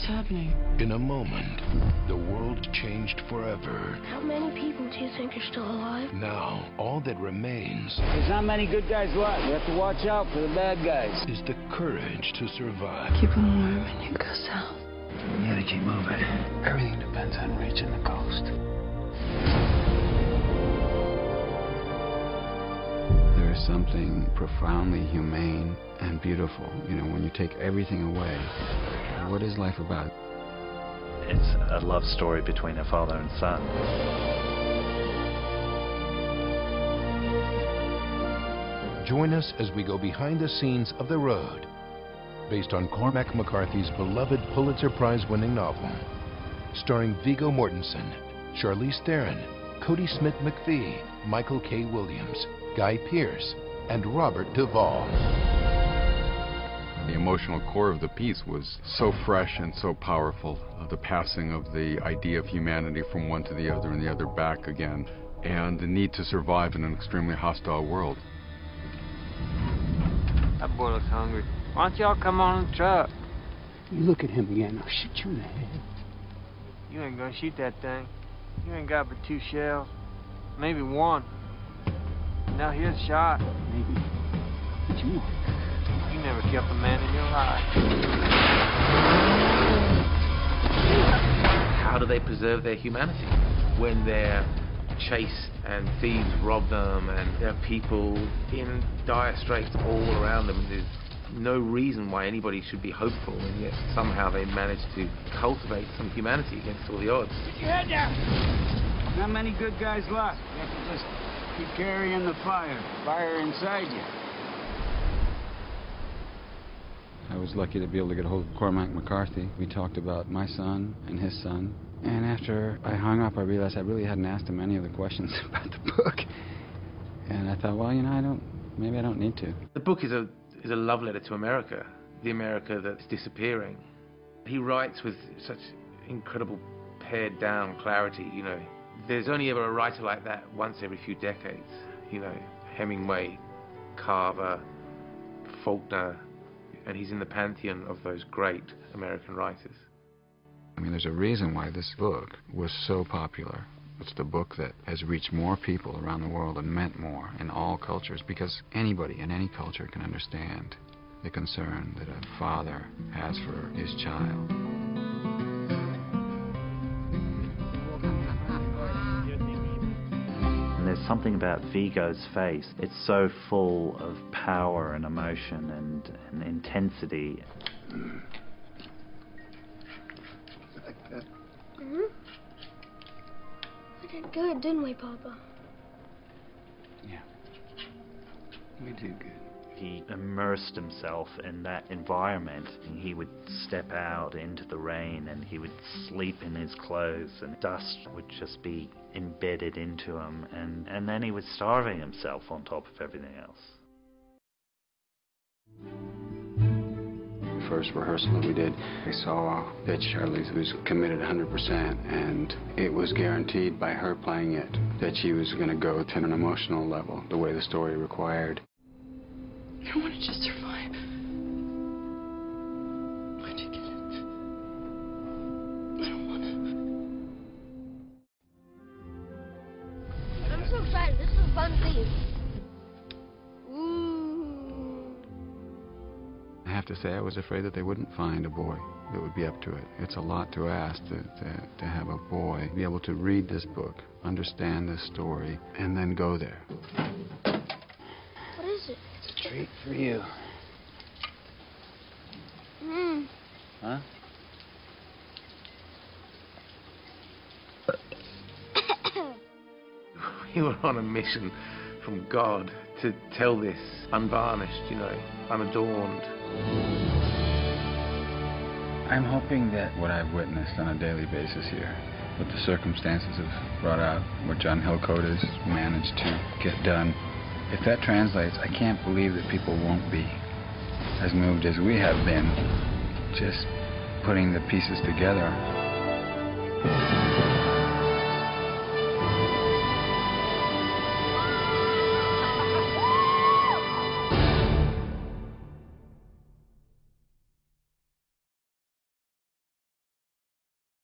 What's happening? In a moment, the world changed forever. How many people do you think are still alive? Now, all that remains... There's not many good guys left. You have to watch out for the bad guys. ...is the courage to survive. Keep them warm and you go south. You gotta keep moving. Everything depends on reaching the coast. There's something profoundly humane and beautiful, you know, when you take everything away. What is life about? It's a love story between a father and son. Join us as we go behind the scenes of The Road, based on Cormac McCarthy's beloved Pulitzer Prize-winning novel, starring Viggo Mortensen, Charlize Theron, Cody Smith-McPhee, Michael K. Williams, Guy Pearce, and Robert Duvall. The emotional core of the piece was so fresh and so powerful. The passing of the idea of humanity from one to the other and the other back again, and the need to survive in an extremely hostile world. That boy looks hungry. Why don't y'all come on the truck? You look at him again, I'll shoot you in the head. You ain't gonna shoot that thing. You ain't got but 2 shells. Maybe 1. Now here's a shot. Maybe 2. You never killed a man in your life. How do they preserve their humanity when they're chased and thieves rob them and there are people in dire straits all around them? There's no reason why anybody should be hopeful, and yet somehow they manage to cultivate some humanity against all the odds. Put your head down! Not many good guys left. You have to just keep carrying the fire. Fire inside you. I was lucky to be able to get a hold of Cormac McCarthy. We talked about my son and his son. And after I hung up, I realized I really hadn't asked him any of the questions about the book. And I thought, well, you know, maybe I don't need to. The book is a love letter to America, the America that's disappearing. He writes with such incredible pared down clarity, you know. There's only ever a writer like that once every few decades, you know. Hemingway, Carver, Faulkner, and he's in the pantheon of those great American writers. I mean, there's a reason why this book was so popular. It's the book that has reached more people around the world and meant more in all cultures, because anybody in any culture can understand the concern that a father has for his child. And there's something about Viggo's face. It's so full of power and emotion and intensity. We did good, didn't we, Papa? Yeah. We did good. He immersed himself in that environment. He would step out into the rain and he would sleep in his clothes, and dust would just be embedded into him, and then he was starving himself on top of everything else. First rehearsal that we did, I saw that Charlize was committed 100%, and it was guaranteed by her playing it that she was going to go to an emotional level, the way the story required. I wanted to survive. Why'd you get it? I don't want to. I'm so excited. This is a fun theme. I have to say, I was afraid that they wouldn't find a boy that would be up to it. It's a lot to ask to have a boy be able to read this book, understand this story, and then go there. What is it? It's a treat for you. Huh? We were on a mission from God to tell this unvarnished, you know, unadorned. I'm hoping that what I've witnessed on a daily basis here, what the circumstances have brought out, what John Hillcoat has managed to get done, if that translates, I can't believe that people won't be as moved as we have been, just putting the pieces together.